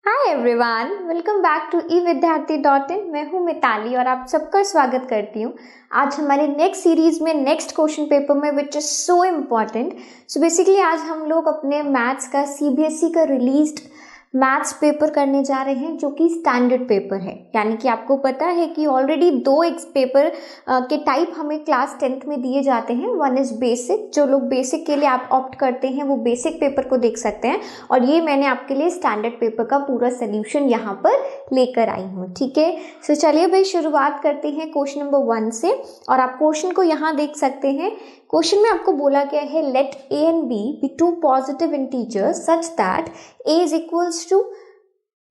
Hi everyone, welcome back to evidyarthi.in। मैं हूँ मिताली और आप सबका स्वागत करती हूँ आज हमारे नेक्स्ट सीरीज में नेक्स्ट क्वेश्चन पेपर में which is so important. So basically आज हम लोग अपने मैथ्स का सीबीएसई का रिलीज्ड मैथ्स पेपर करने जा रहे हैं जो कि स्टैंडर्ड पेपर है। यानी कि आपको पता है कि ऑलरेडी दो पेपर के टाइप हमें क्लास 10th में दिए जाते हैं। वन इज बेसिक, जो लोग बेसिक के लिए आप ऑप्ट करते हैं वो बेसिक पेपर को देख सकते हैं, और ये मैंने आपके लिए स्टैंडर्ड पेपर का पूरा सोल्यूशन यहाँ पर लेकर आई हूँ। ठीक है, सो चलिए भाई शुरुआत करते हैं क्वेश्चन नंबर 1 से। और आप क्वेश्चन को यहाँ देख सकते हैं। क्वेश्चन में आपको बोला गया है late a and b be two positive integers such that a is equals to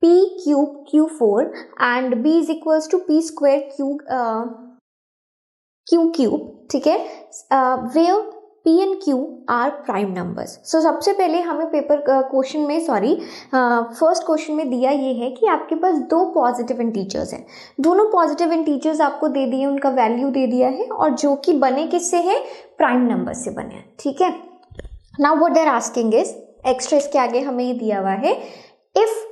p cube q4 and b is equals to p square q cube। ठीक है, where p and q are prime numbers। सो सबसे पहले हमें paper question में first question में दिया ये है कि आपके पास दो पॉजिटिव इंटीजर्स हैं। दोनों पॉजिटिव इंटीजर्स आपको दे दिए, उनका वैल्यू दे दिया है, और जो कि बने किससे है, प्राइम नंबर से बने हैं। ठीक है, now what they are asking is, extra इसके आगे हमें ये दिया हुआ है, if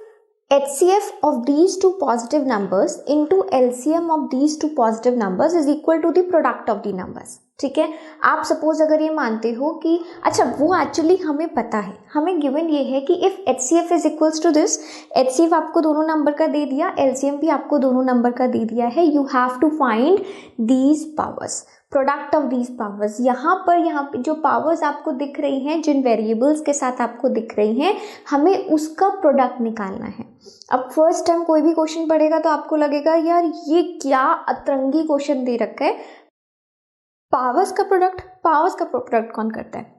HCF of these two positive numbers into LCM of these two positive numbers is equal to the product of the numbers। ठीक है, आप सपोज अगर ये मानते हो कि अच्छा वो एक्चुअली हमें पता है, हमें गिवन ये है कि if HCF is equals to this, HCF आपको दोनों नंबर का दे दिया, LCM भी आपको दोनों नंबर का दे दिया है, you have to find these powers, product of these powers. यहाँ पे जो पावर्स आपको दिख रही हैं, जिन वेरिएबल्स के साथ आपको दिख रही हैं, हमें उसका प्रोडक्ट निकालना है। अब फर्स्ट टाइम कोई भी क्वेश्चन पढ़ेगा तो आपको लगेगा यार ये क्या अतरंगी क्वेश्चन दे रखा है, पावर्स का प्रोडक्ट कौन करता है?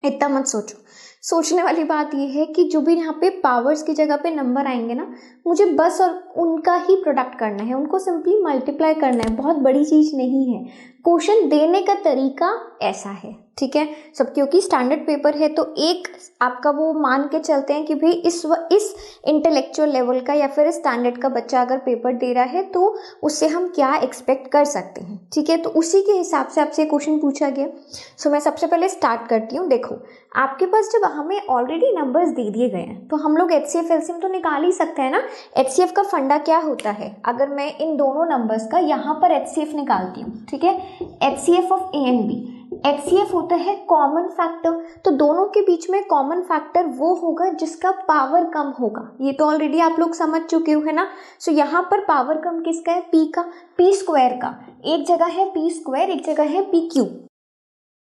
इतना मत सोचो। सोचने वाली बात यह है कि जो भी यहाँ पे पावर्स की जगह पे नंबर आएंगे ना, मुझे बस और उनका ही प्रोडक्ट करना है, उनको सिंपली मल्टीप्लाई करना है। बहुत बड़ी चीज नहीं है, क्वेश्चन देने का तरीका ऐसा है। ठीक है, सब क्योंकि स्टैंडर्ड पेपर है तो एक आपका वो मान के चलते हैं कि भाई इस इंटेलेक्चुअल लेवल का या फिर स्टैंडर्ड का बच्चा अगर पेपर दे रहा है तो उससे हम क्या एक्सपेक्ट कर सकते हैं। ठीक है, तो उसी के हिसाब से आपसे क्वेश्चन पूछा गया। सो मैं सबसे पहले स्टार्ट करती हूँ। देखो, आपके पास जब हमें ऑलरेडी नंबर्स दे दिए गए हैं तो हम लोग HCF LCM तो निकाल ही सकते हैं ना। HCF का फंडा क्या होता है, अगर मैं इन दोनों नंबर्स का यहाँ पर HCF निकालती हूँ, ठीक है, HCF of A and B, HCF होता है कॉमन फैक्टर। तो दोनों के बीच में कॉमन फैक्टर वो होगा जिसका पावर कम होगा, ये तो ऑलरेडी आप लोग समझ चुके हो है ना। सो यहाँ पर पावर कम किसका है, P का, P स्क्वायर का। एक जगह है P स्क्वायर, एक जगह है P क्यूब,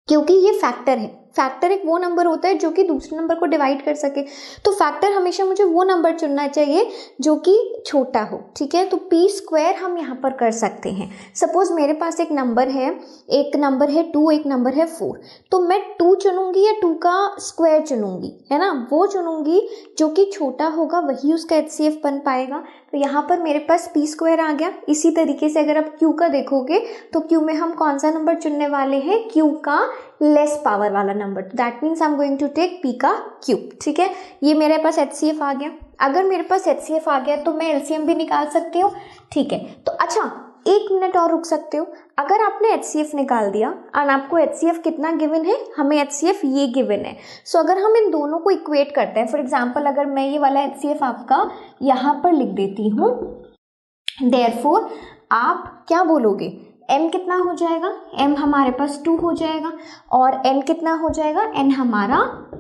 क्योंकि ये फैक्टर है। फैक्टर एक वो नंबर होता है जो कि दूसरे नंबर को डिवाइड कर सके, तो फैक्टर हमेशा मुझे वो नंबर चुनना चाहिए जो कि छोटा हो। ठीक है, तो पी स्क्वायर हम यहाँ पर कर सकते हैं। सपोज मेरे पास एक नंबर है 2, एक नंबर है 4, तो मैं 2 चुनूंगी या 2 का स्क्वायर चुनूंगी, है ना, वो चुनूंगी जो कि छोटा होगा, वही उसका HCF बन पाएगा। तो यहाँ पर मेरे पास पी स्क्वायर आ गया। इसी तरीके से अगर आप क्यू का देखोगे तो क्यू में हम कौन सा नंबर चुनने वाले हैं, क्यू का लेस पावर वाला नंबर, तो that means I am going to take P का क्यूब। ठीक है, ये मेरे पास HCF आ गया। अगर मेरे पास HCF आ गया तो मैं LCM भी निकाल सकती हूँ। ठीक है, तो अच्छा 1 मिनट और रुक सकते हो। अगर आपने HCF निकाल दिया और आपको HCF कितना गिवन है, हमें HCF ये गिवन है। सो अगर हम इन दोनों को इक्वेट करते हैं, फॉर एग्जाम्पल अगर मैं ये वाला HCF आपका यहाँ पर लिख देती हूँ, देयरफॉर आप क्या बोलोगे, m कितना हो जाएगा, m हमारे पास 2 हो जाएगा, और n कितना हो जाएगा, n हमारा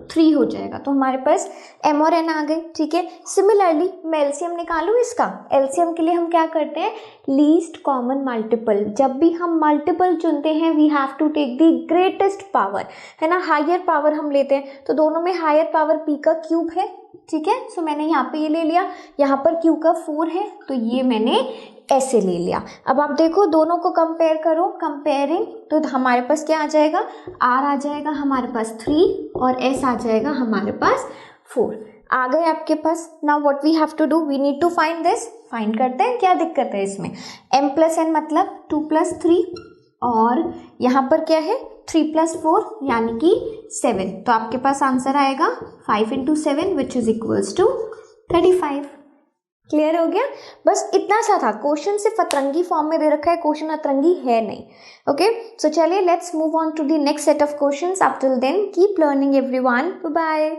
3 हो जाएगा। तो हमारे पास m और n आ गए। ठीक है, सिमिलरली मैं LCM निकालूँ इसका। LCM के लिए हम क्या करते हैं, लीस्ट कॉमन मल्टीपल। जब भी हम मल्टीपल चुनते हैं we have to take the greatest power, है ना, हायर पावर हम लेते हैं। तो दोनों में हायर पावर p का क्यूब है। ठीक है, सो मैंने यहाँ पे ये ले लिया, यहाँ पर q का 4 है तो ये मैंने ऐसे ले लिया। अब आप देखो दोनों को कंपेयर करो, कंपेयरिंग, तो हमारे पास क्या आ जाएगा, r आ जाएगा हमारे पास 3 और s आ जाएगा हमारे पास 4 आ गए आपके पास। Now what we have to do, we need to find this. Find करते हैं, क्या दिक्कत है इसमें, m प्लस n मतलब 2 प्लस 3, और यहाँ पर क्या है 3 प्लस 4 यानी कि 7। तो आपके पास आंसर आएगा 5 into 7 which is equals to 35। Clear हो गया, बस इतना सा था। क्वेश्चन सिर्फ अतरंगी फॉर्म में दे रखा है, क्वेश्चन अतरंगी है नहीं। ओके, सो चलिए let's move on to the next set of questions. Up till then keep learning everyone, bye bye.